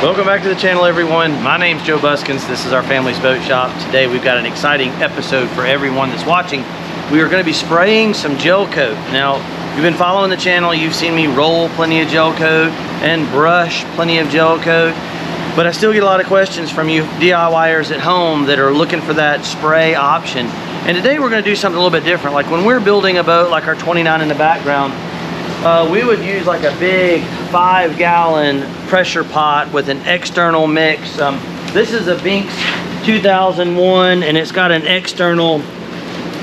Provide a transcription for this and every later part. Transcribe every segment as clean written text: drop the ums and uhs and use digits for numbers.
Welcome back to the channel, everyone. My name's Joe Buskins. This is our family's boat shop. Today we've got an exciting episode for everyone that's watching. We are going to be spraying some gel coat. Now, you've been following the channel, you've seen me roll plenty of gel coat and brush plenty of gel coat, but I still get a lot of questions from you DIYers at home that are looking for that spray option. And today we're going to do something a little bit different. Like when we're building a boat like our 29 in the background, we would use like a big 5-gallon pressure pot with an external mix. This is a Binks 2001 and it's got an external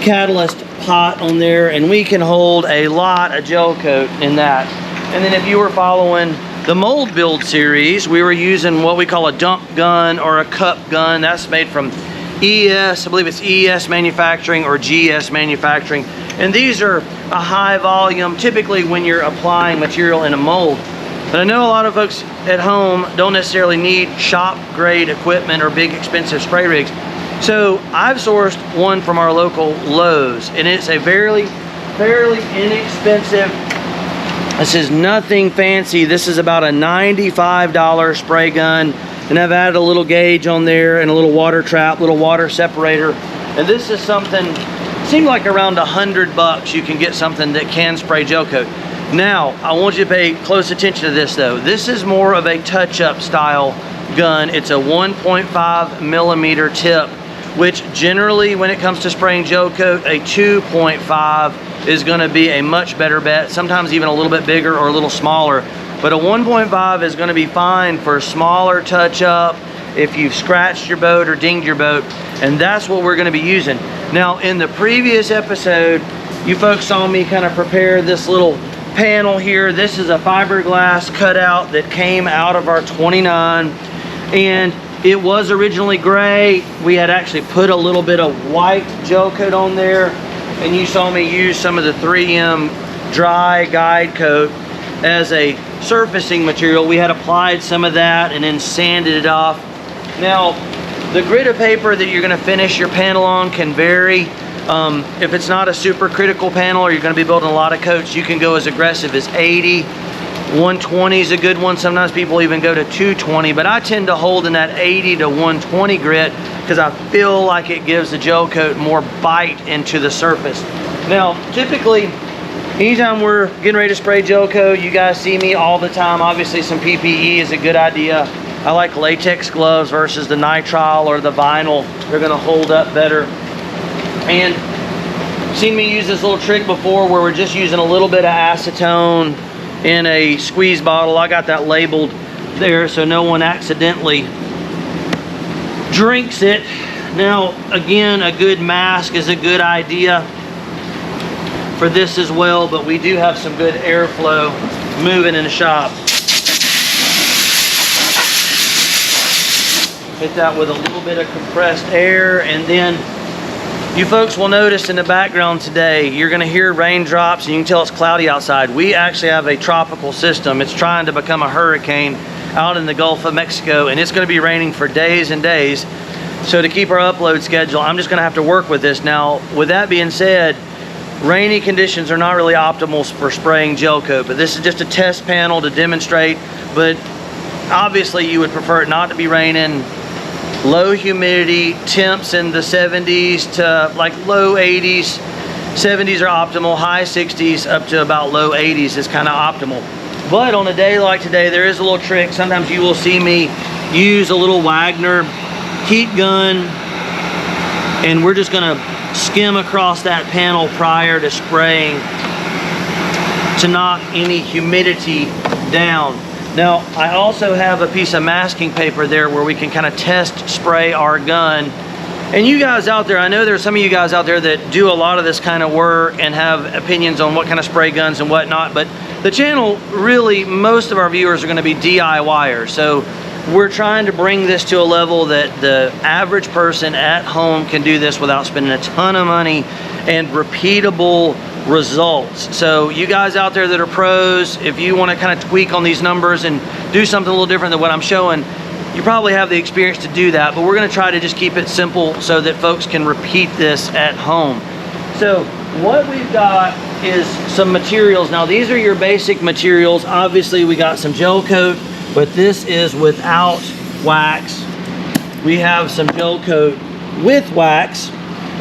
catalyst pot on there, and we can hold a lot of gel coat in that. And then if you were following the mold build series, we were using what we call a dump gun or a cup gun. That's made from ES, I believe it's ES manufacturing or GS manufacturing. And these are a high volume, typically when you're applying material in a mold. But I know a lot of folks at home don't necessarily need shop grade equipment or big expensive spray rigs. So I've sourced one from our local Lowe's, and it's a fairly inexpensive, this is nothing fancy. This is about a $95 spray gun. And I've added a little gauge on there and a little water trap, little water separator. And this is something, seemed like around $100 you can get something that can spray gel coat. Now, I want you to pay close attention to this though. This is more of a touch-up style gun. It's a 1.5 millimeter tip, which generally when it comes to spraying gel coat, a 2.5 is gonna be a much better bet, sometimes even a little bit bigger or a little smaller. But a 1.5 is gonna be fine for smaller touch-up if you've scratched your boat or dinged your boat, and that's what we're gonna be using. Now, in the previous episode, you folks saw me kind of prepare this little panel here. This is a fiberglass cutout that came out of our 29, and it was originally gray. We had actually put a little bit of white gel coat on there, and you saw me use some of the 3M dry guide coat as a surfacing material. We had applied some of that and then sanded it off. Now, the grit of paper that you're gonna finish your panel on can vary. If it's not a super critical panel or you're gonna be building a lot of coats, you can go as aggressive as 80. 120 is a good one. Sometimes people even go to 220, but I tend to hold in that 80 to 120 grit because I feel like it gives the gel coat more bite into the surface. Now, typically, anytime we're getting ready to spray gel coat, you guys see me all the time. Obviously, some PPE is a good idea. I like latex gloves versus the nitrile or the vinyl. They're gonna hold up better. And seen me use this little trick before where we're just using a little bit of acetone in a squeeze bottle. I got that labeled there so no one accidentally drinks it. Now, again, a good mask is a good idea for this as well, but we do have some good airflow moving in the shop. Hit that with a little bit of compressed air, and then you folks will notice in the background today, you're gonna hear raindrops and you can tell it's cloudy outside. We actually have a tropical system. It's trying to become a hurricane out in the Gulf of Mexico, and it's gonna be raining for days and days. So to keep our upload schedule, I'm just gonna have to work with this. Now, with that being said, rainy conditions are not really optimal for spraying gel coat, but this is just a test panel to demonstrate. But obviously you would prefer it not to be raining. Low humidity, temps in the 70s to like low 80s. 70s are optimal, high 60s up to about low 80s is kind of optimal. But on a day like today, there is a little trick. Sometimes you will see me use a little Wagner heat gun, and we're just gonna skim across that panel prior to spraying to knock any humidity down. Now, I also have a piece of masking paper there where we can kind of test spray our gun. And you guys out there, I know there's some of you guys out there that do a lot of this kind of work and have opinions on what kind of spray guns and whatnot, but the channel, really, most of our viewers are gonna be DIYers. So we're trying to bring this to a level that the average person at home can do this without spending a ton of money and repeatable results. So you guys out there that are pros, if you want to kind of tweak on these numbers and do something a little different than what I'm showing, you probably have the experience to do that, but we're going to try to just keep it simple so that folks can repeat this at home. So what we've got is some materials. Now these are your basic materials. Obviously we got some gel coat, but this is without wax. We have some Gelcoat with wax,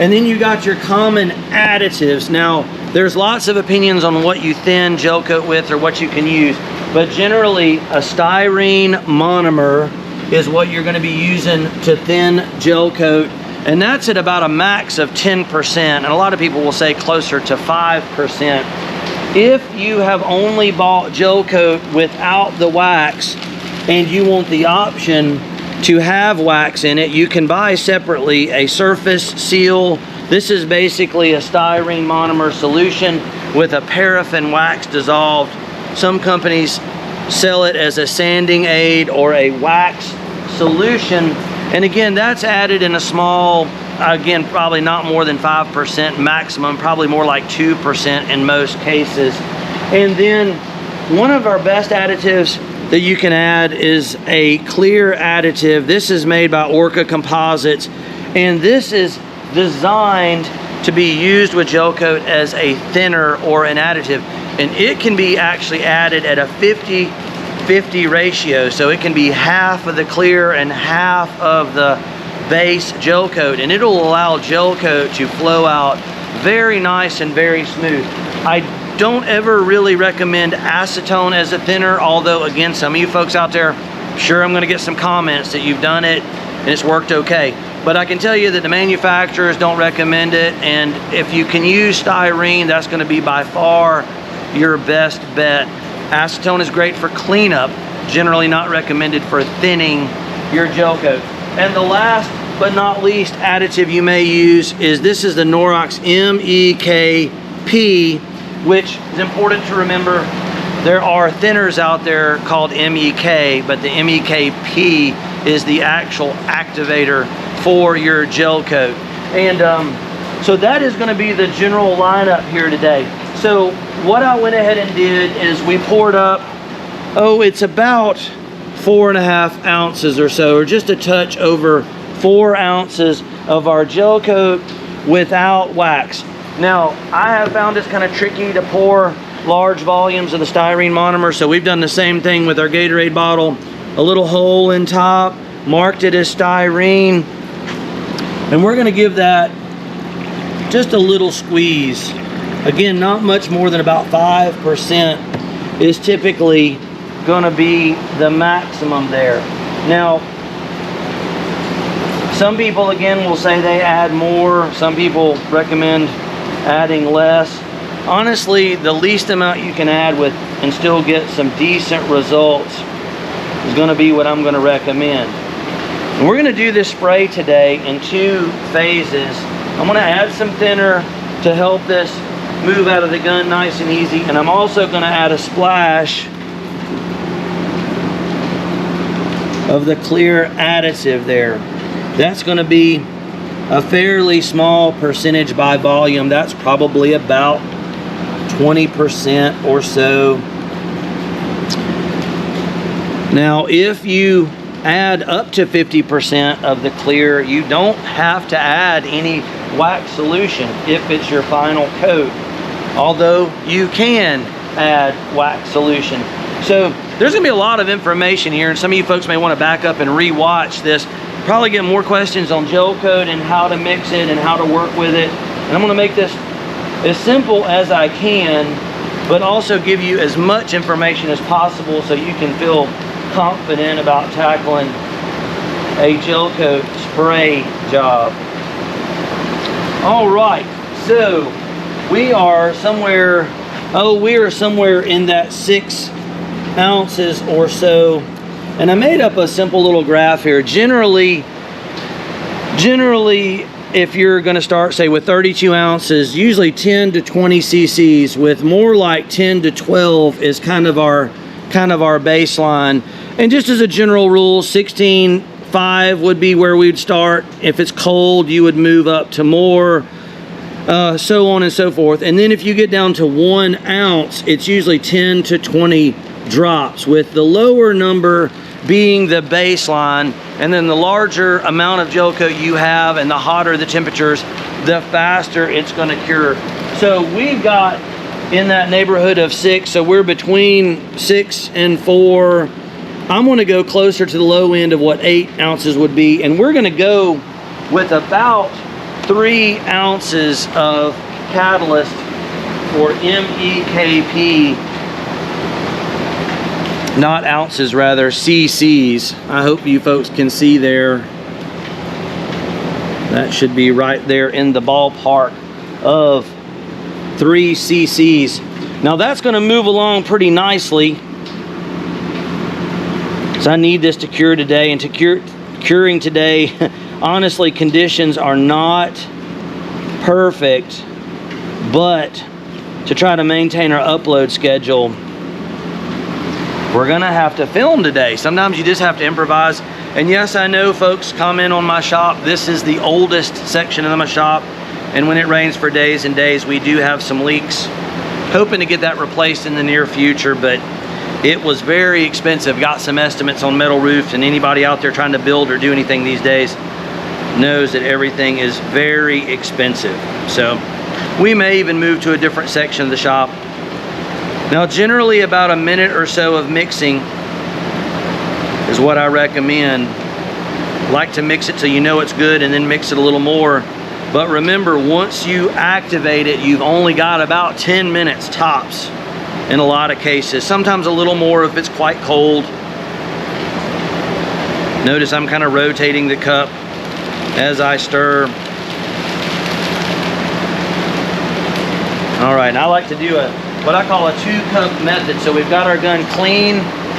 and then you got your common additives. Now, there's lots of opinions on what you thin Gelcoat with or what you can use, but generally a styrene monomer is what you're going to be using to thin Gelcoat, and that's at about a max of 10%, and a lot of people will say closer to 5%. If you have only bought Gelcoat without the wax and you want the option to have wax in it, you can buy separately a surface seal. This is basically a styrene monomer solution with a paraffin wax dissolved. Some companies sell it as a sanding aid or a wax solution. And again, that's added in a small, again, probably not more than 5% maximum, probably more like 2% in most cases. And then one of our best additives that you can add is a clear additive. This is made by Orca Composites, and this is designed to be used with Gelcoat as a thinner or an additive, and it can be actually added at a 50-50 ratio, so it can be half of the clear and half of the base Gelcoat, and it'll allow Gelcoat to flow out very nice and very smooth. I don't ever really recommend acetone as a thinner, although again, some of you folks out there, I'm sure I'm going to get some comments that you've done it and it's worked okay. But I can tell you that the manufacturers don't recommend it, and if you can use styrene, that's going to be by far your best bet. Acetone is great for cleanup, generally not recommended for thinning your Gelcoat. And the last but not least additive you may use is this is the Norox MEKP, which is important to remember. There are thinners out there called MEK, but the MEKP is the actual activator for your Gelcoat. And so that is going to be the general lineup here today. So what I went ahead and did is we poured up, it's about 4.5 ounces or so, or just a touch over 4 ounces of our Gelcoat without wax. Now, I have found it's kind of tricky to pour large volumes of the styrene monomer, so we've done the same thing with our Gatorade bottle. A little hole in top, marked it as styrene, and we're going to give that just a little squeeze. Again, not much more than about 5% is typically going to be the maximum there. Now, some people again will say they add more. Some people recommend adding less. Honestly, the least amount you can add with and still get some decent results is going to be what I'm going to recommend. And we're going to do this spray today in 2 phases. I'm going to add some thinner to help this move out of the gun nice and easy, and I'm also going to add a splash of the clear additive there. That's going to be a fairly small percentage by volume. That's probably about 20% or so. Now, if you add up to 50% of the clear, you don't have to add any wax solution if it's your final coat, although you can add wax solution. So there's going to be a lot of information here, and some of you folks may want to back up and re-watch this. Probably get more questions on Gelcoat and how to mix it and how to work with it. And I'm going to make this as simple as I can, but also give you as much information as possible so you can feel confident about tackling a Gelcoat spray job. All right, so we are somewhere in that 6 ounces or so. And I made up a simple little graph here. Generally, if you're going to start, say, with 32 ounces, usually 10 to 20 cc's, with more like 10 to 12 is kind of our baseline. And just as a general rule, 16.5 would be where we'd start. If it's cold, you would move up to more, so on and so forth. And then if you get down to 1 ounce, it's usually 10 to 20 drops, with the lower number being the baseline, and then the larger amount of Gelcoat you have and the hotter the temperatures, the faster it's going to cure. So we've got in that neighborhood of 6, so we're between 6 and 4 I'm going to go closer to the low end of what 8 ounces would be, and we're going to go with about 3 ounces of catalyst for MEKP, not ounces, rather cc's. I hope you folks can see there. That should be right there in the ballpark of 3 cc's. Now that's going to move along pretty nicely. So I need this to cure today, and to curing today, honestly, conditions are not perfect, but to try to maintain our upload schedule, we're gonna have to film today. Sometimes you just have to improvise. And yes, I know folks comment on my shop. This is the oldest section of my shop, and when it rains for days and days, we do have some leaks. Hoping to get that replaced in the near future, but it was very expensive. Got some estimates on metal roofs, and anybody out there trying to build or do anything these days knows that everything is very expensive. So we may even move to a different section of the shop. Now, generally about a minute or so of mixing is what I recommend. Like to mix it till you know it's good, and then mix it a little more. But remember, once you activate it, you've only got about 10 minutes tops in a lot of cases. Sometimes a little more if it's quite cold. Notice I'm kind of rotating the cup as I stir. All right, and I like to do what I call a 2-cup method. So we've got our gun clean,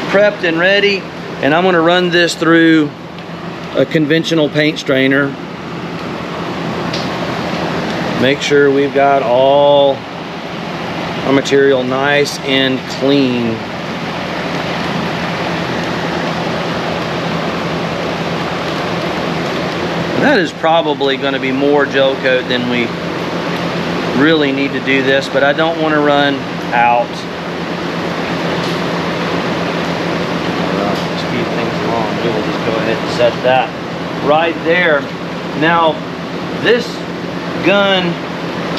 prepped, and ready, and I'm gonna run this through a conventional paint strainer. Make sure we've got all our material nice and clean. That is probably going to be more gel coat than we really need to do this, but I don't want to run out. Speed things along. We will just go ahead and set that right there. Now, this gun,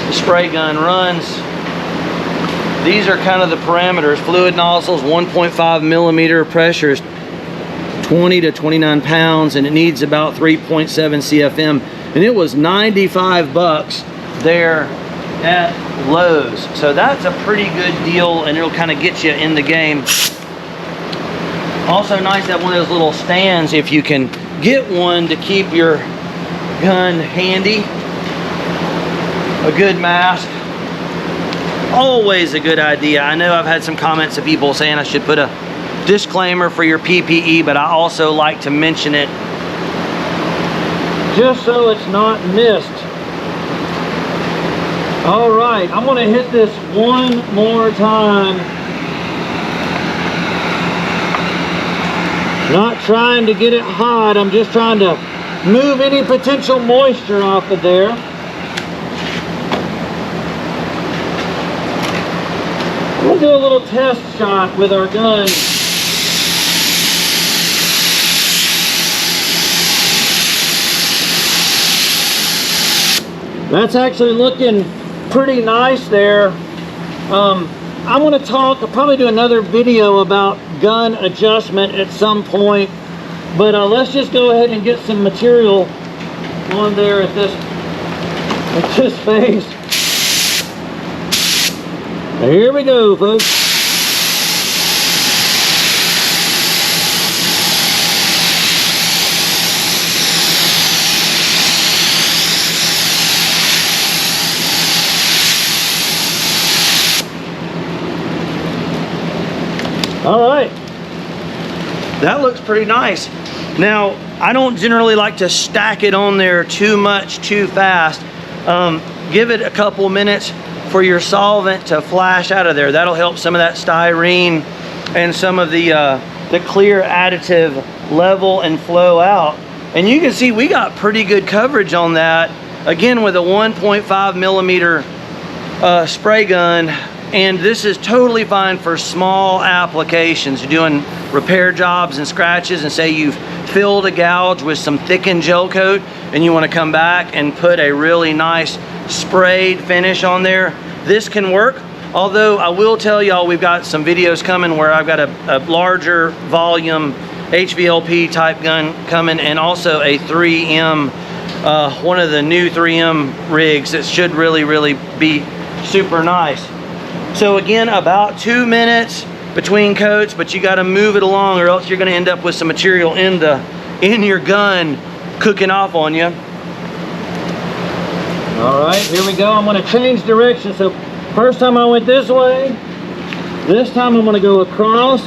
the spray gun, runs, these are kind of the parameters. Fluid nozzles, 1.5 millimeter, pressure is 20 to 29 pounds, and it needs about 3.7 CFM. And it was 95 bucks there at Lowe's. So that's a pretty good deal, and it'll kind of get you in the game. Also nice to have one of those little stands if you can get one to keep your gun handy. A good mask, always a good idea. I know I've had some comments of people saying I should put a disclaimer for your PPE, but I also like to mention it just so it's not missed. All right, I'm gonna hit this one more time. Not trying to get it hot, I'm just trying to move any potential moisture off of there. We'll do a little test shot with our gun. That's actually looking pretty nice there. I'm going to talk, I'll probably do another video about gun adjustment at some point, but let's just go ahead and get some material on there at this phase. Here we go, folks. All right, that looks pretty nice. Now, I don't generally like to stack it on there too much, too fast. Give it a couple minutes for your solvent to flash out of there. That'll help some of that styrene and some of the clear additive level and flow out. And you can see we got pretty good coverage on that. Again, with a 1.5 millimeter spray gun. And this is totally fine for small applications. You're doing repair jobs and scratches, and say you've filled a gouge with some thickened gel coat and you want to come back and put a really nice sprayed finish on there. This can work. Although I will tell y'all, we've got some videos coming where I've got a larger volume HVLP type gun coming, and also a 3M, one of the new 3M rigs that should really be super nice. So again, about 2 minutes between coats, but you got to move it along, or else you're going to end up with some material in your gun cooking off on you. All right, here we go. I'm going to change direction. So first time I went this way. This time I'm going to go across.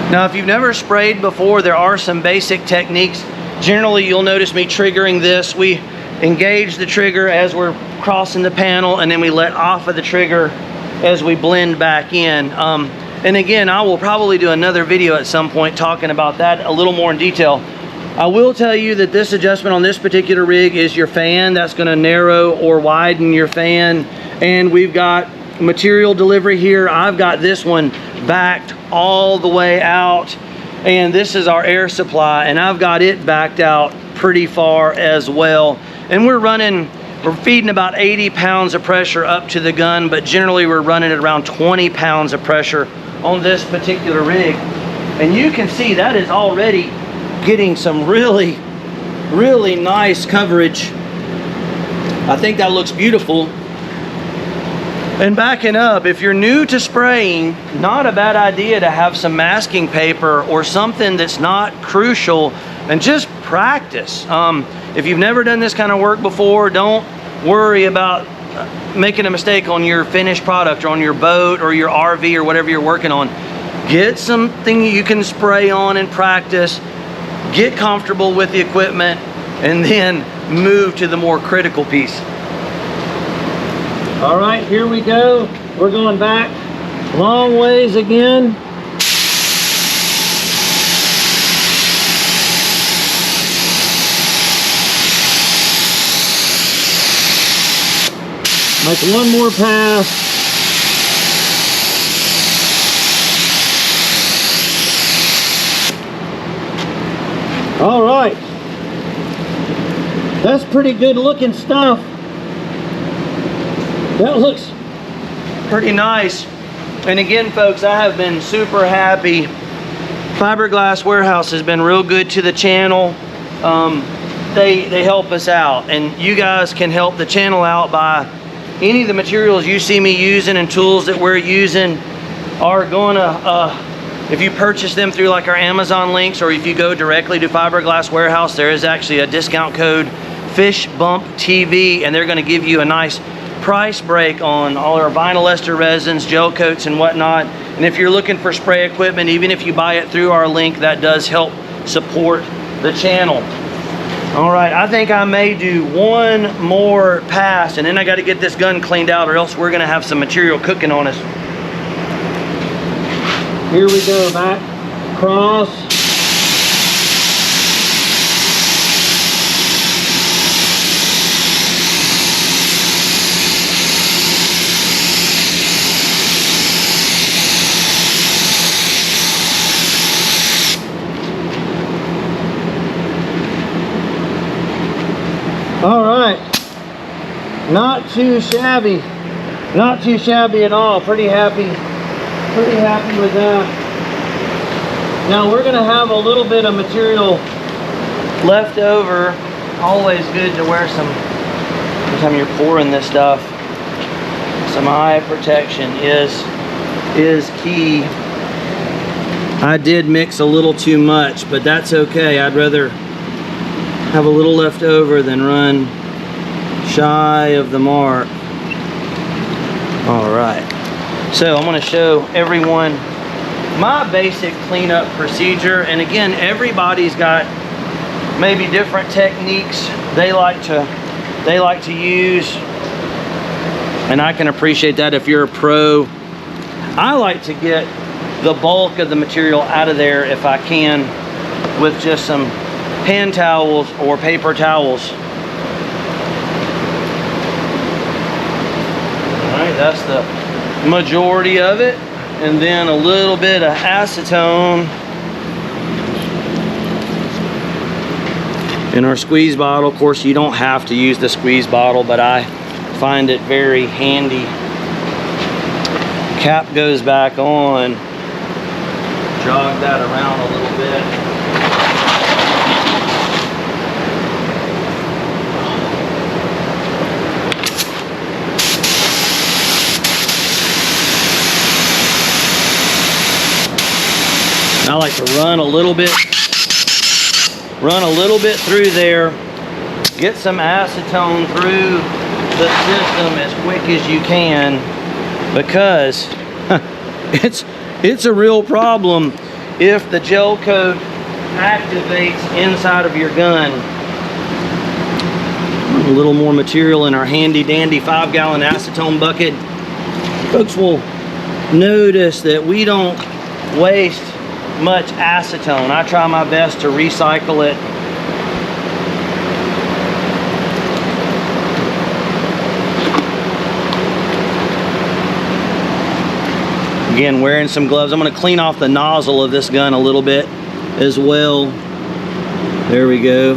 Now, if you've never sprayed before, there are some basic techniques. Generally, you'll notice me triggering this. We engage the trigger as we're crossing the panel, and then we let off of the trigger as we blend back in. And again, I will probably do another video at some point talking about that a little more in detail. I will tell you that this adjustment on this particular rig is your fan. That's going to narrow or widen your fan. And we've got material delivery here. I've got this one backed all the way out, and this is our air supply, and I've got it backed out pretty far as well. And we're feeding about 80 pounds of pressure up to the gun, but generally we're running at around 20 pounds of pressure on this particular rig. And you can see that is already getting some really nice coverage. I think that looks beautiful. And backing up, if you're new to spraying, not a bad idea to have some masking paper or something that's not crucial, and just practice. If you've never done this kind of work before, don't worry about making a mistake on your finished product or on your boat or your RV or whatever you're working on. Get something you can spray on and practice, get comfortable with the equipment, and then move to the more critical piece. All right, here we go. We're going back long ways again. Make one more pass. All right. That's pretty good looking stuff. That looks pretty nice. And again, folks, I have been super happy. Fiberglass Warehouse has been real good to the channel. They help us out, and you guys can help the channel out by any of the materials you see me using and tools that we're using are gonna, if you purchase them through like our Amazon links, or if you go directly to Fiberglass Warehouse, there is actually a discount code FishBumpTV, and they're gonna give you a nice price break on all our vinyl ester resins, gel coats, and whatnot. And if you're looking for spray equipment, even if you buy it through our link, that does help support the channel. All right, I think I may do one more pass, and then I got to get this gun cleaned out, or else we're going to have some material cooking on us. Here we go, back, cross. All right, not too shabby at all. Pretty happy with that. Now we're gonna have a little bit of material left over. Always good to wear some, anytime you're pouring this stuff, some eye protection is key. I did mix a little too much, but that's okay. I'd rather have a little left over than run shy of the mark. All right, so I'm going to show everyone my basic cleanup procedure. And again, everybody's got maybe different techniques they like to use, and I can appreciate that if you're a pro. I like to get the bulk of the material out of there if I can with just some hand towels or paper towels. That's the majority of it. And then a little bit of acetone in our squeeze bottle. Of course, you don't have to use the squeeze bottle, but I find it very handy. Cap goes back on. Jog that around a little bit. I like to run a little bit through there, get some acetone through the system as quick as you can, because it's a real problem if the gel coat activates inside of your gun. A little more material in our handy dandy 5-gallon acetone bucket. Folks will notice that we don't waste much acetone. I try my best to recycle it. Again, wearing some gloves. I'm going to clean off the nozzle of this gun a little bit as well. There we go.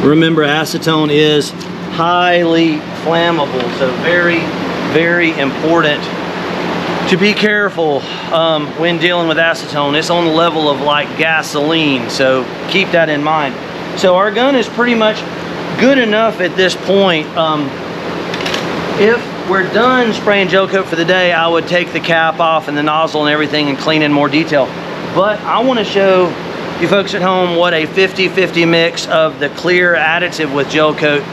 Remember, acetone is highly flammable, so very, very important to be careful when dealing with acetone. It's on the level of like gasoline, so keep that in mind. So our gun is pretty much good enough at this point. If we're done spraying gel coat for the day, I would take the cap off and the nozzle and everything and clean in more detail. But I want to show you folks at home what a 50-50 mix of the clear additive with gel coat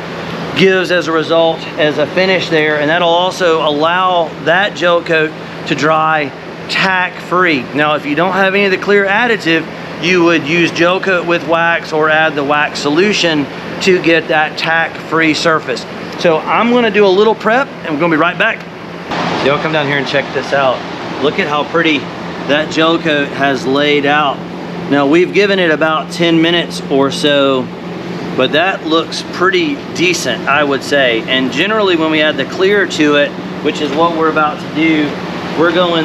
gives as a result, as a finish there. And that'll also allow that gel coat to dry tack free. Now, if you don't have any of the clear additive, you would use gel coat with wax or add the wax solution to get that tack free surface. So I'm going to do a little prep and we're going to be right back. So y'all come down here and check this out. Look at how pretty that gel coat has laid out. Now, we've given it about 10 minutes or so, but that looks pretty decent, I would say. And generally when we add the clear to it, which is what we're about to do,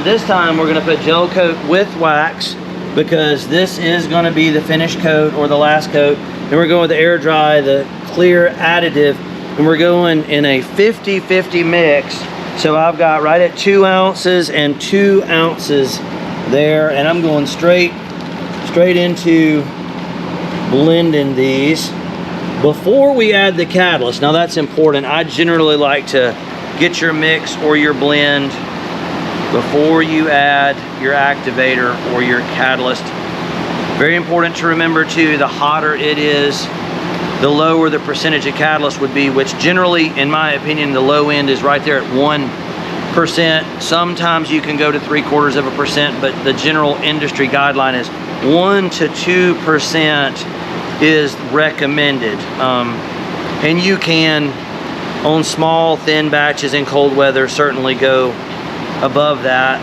this time we're going to put gel coat with wax, because this is going to be the finished coat or the last coat. And we're going with the air dry, the clear additive, and we're going in a 50-50 mix. So I've got right at 2 ounces and 2 ounces there, and I'm going straight into blending these before we add the catalyst. Now that's important. I generally like to get your mix or your blend before you add your activator or your catalyst. Very important to remember too, the hotter it is, the lower the percentage of catalyst would be, which generally, in my opinion, the low end is right there at 1%. Sometimes you can go to 0.75%, but the general industry guideline is 1 to 2% is recommended. And you can, on small, thin batches in cold weather, certainly go above that.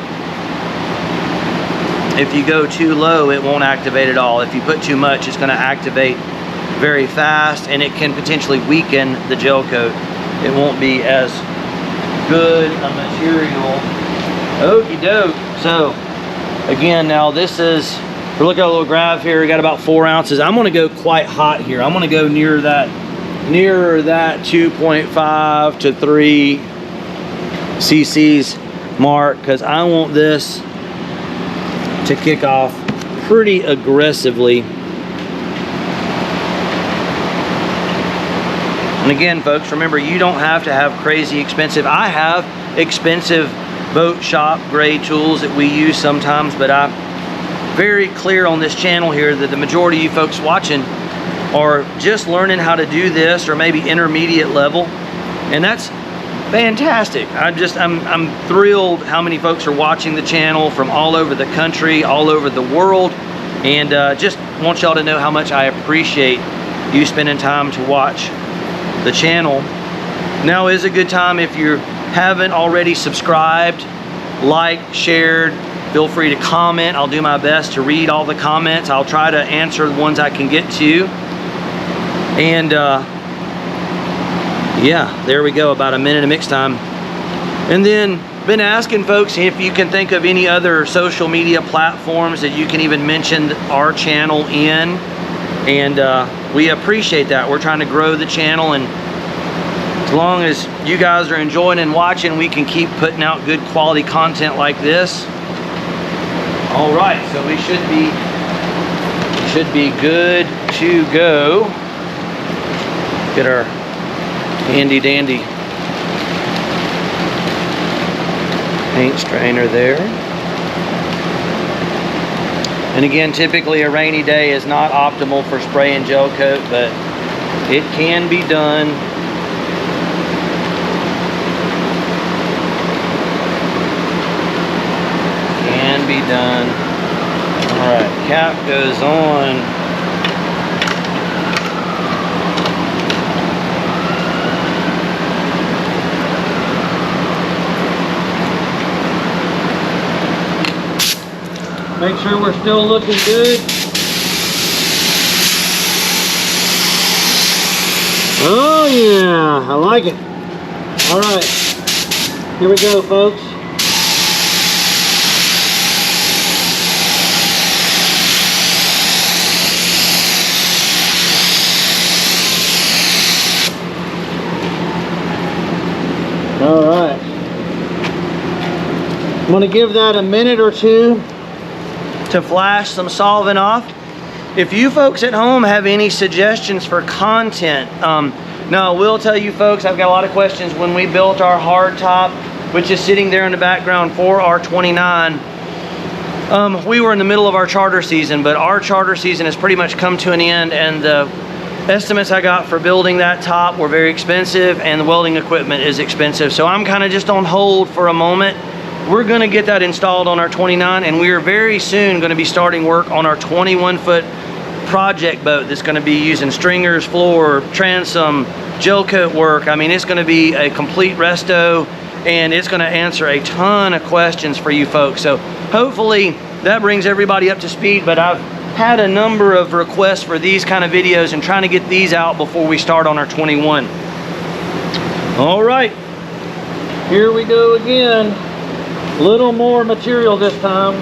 If you go too low, it won't activate at all. If you put too much, it's going to activate very fast, and it can potentially weaken the gel coat. It won't be as good a material. Okie doke. So again, now this is, we're looking at a little graph here. We got about 4 ounces. I'm going to go quite hot here. I'm going to go nearer that 2.5 to 3 cc's mark, because I want this to kick off pretty aggressively. And again, folks, remember, you don't have to have crazy expensive. I have expensive boat shop grade tools that we use sometimes, but I'm very clear on this channel here that the majority of you folks watching are just learning how to do this, or maybe intermediate level, and that's fantastic. I'm thrilled how many folks are watching the channel from all over the country, all over the world, and just want y'all to know how much I appreciate you spending time to watch the channel. Now is a good time, if you haven't already subscribed, liked, shared, feel free to comment. I'll do my best to read all the comments. I'll try to answer the ones I can get to. And Yeah, there we go, about a minute of mix time. And then been asking folks if you can think of any other social media platforms that you can even mention our channel in, and we appreciate that. We're trying to grow the channel, and as long as you guys are enjoying and watching, we can keep putting out good quality content like this. All right, so we should be good to go. Get our handy dandy paint strainer there. And again, typically a rainy day is not optimal for spraying gel coat, but it can be done. Can be done. All right, cap goes on. Make sure we're still looking good. Oh yeah, I like it. All right, here we go, folks. All right, I'm gonna give that a minute or two to flash some solvent off. If you folks at home have any suggestions for content, now I will tell you folks, I've got a lot of questions. When we built our hard top, which is sitting there in the background for our 29, we were in the middle of our charter season, but our charter season has pretty much come to an end, and the estimates I got for building that top were very expensive, and the welding equipment is expensive. So I'm kind of just on hold for a moment. We're gonna get that installed on our 29, and we are very soon gonna be starting work on our 21-foot project boat that's gonna be using stringers, floor, transom, gel coat work. I mean, it's gonna be a complete resto, and it's gonna answer a ton of questions for you folks. So hopefully that brings everybody up to speed, but I've had a number of requests for these kind of videos and trying to get these out before we start on our 21. All right, here we go again. Little more material this time.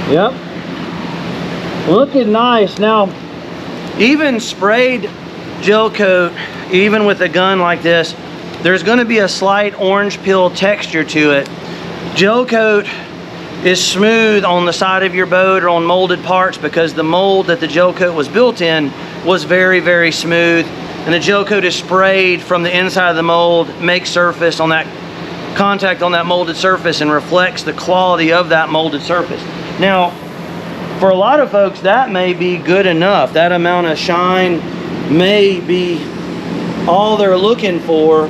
Yep, looking nice. Now, even sprayed gel coat, even with a gun like this, there's going to be a slight orange peel texture to it. Gel coat is smooth on the side of your boat or on molded parts because the mold that the gel coat was built in was very, very smooth, and the gel coat is sprayed from the inside of the mold, makes surface on that contact on that molded surface, and reflects the quality of that molded surface. Now, for a lot of folks, that may be good enough. That amount of shine may be all they're looking for.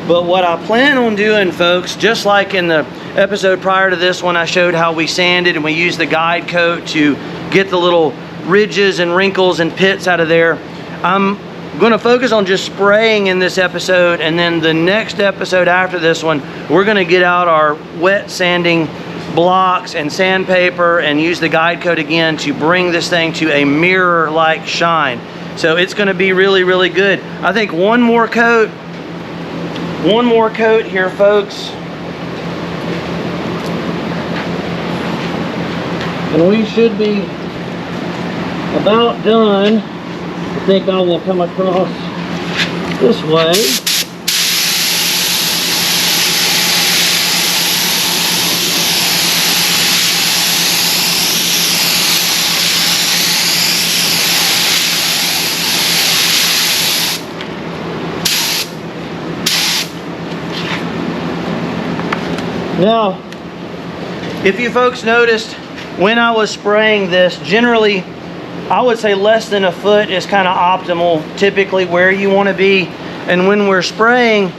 But what I plan on doing, folks, just like in the episode prior to this one, I showed how we sanded and we used the guide coat to get the little ridges and wrinkles and pits out of there. I'm going to focus on just spraying in this episode, and then the next episode after this one, we're going to get out our wet sanding blocks and sandpaper and use the guide coat again to bring this thing to a mirror-like shine. So it's going to be really, really good. I think one more coat here, folks, and we should be about done. I think I will come across this way. Now, if you folks noticed, when I was spraying this, generally, I would say less than a foot is kind of optimal, typically where you want to be. And when we're spraying,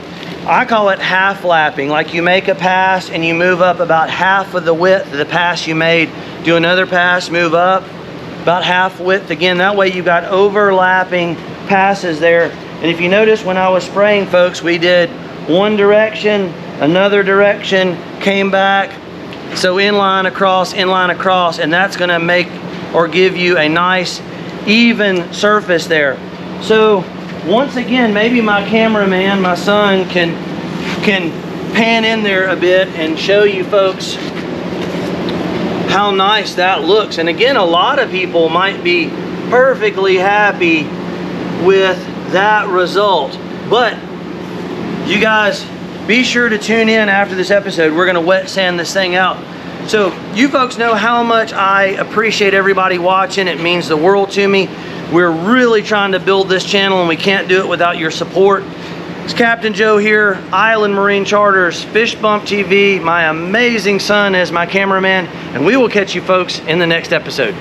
I call it half lapping. Like you make a pass and you move up about half of the width of the pass you made. Do another pass, move up about half width again. That way you've got overlapping passes there. And if you notice when I was spraying, folks, we did one direction, another direction, came back. So inline across, and that's gonna make or give you a nice even surface there. So once again, maybe my cameraman, my son, can pan in there a bit and show you folks how nice that looks. And again, a lot of people might be perfectly happy with that result, but you guys be sure to tune in after this episode. We're gonna wet sand this thing out. So you folks know how much I appreciate everybody watching. It means the world to me. We're really trying to build this channel and we can't do it without your support. It's Captain Joe here, Island Marine Charters, Fish Bump TV, my amazing son as my cameraman, and we will catch you folks in the next episode.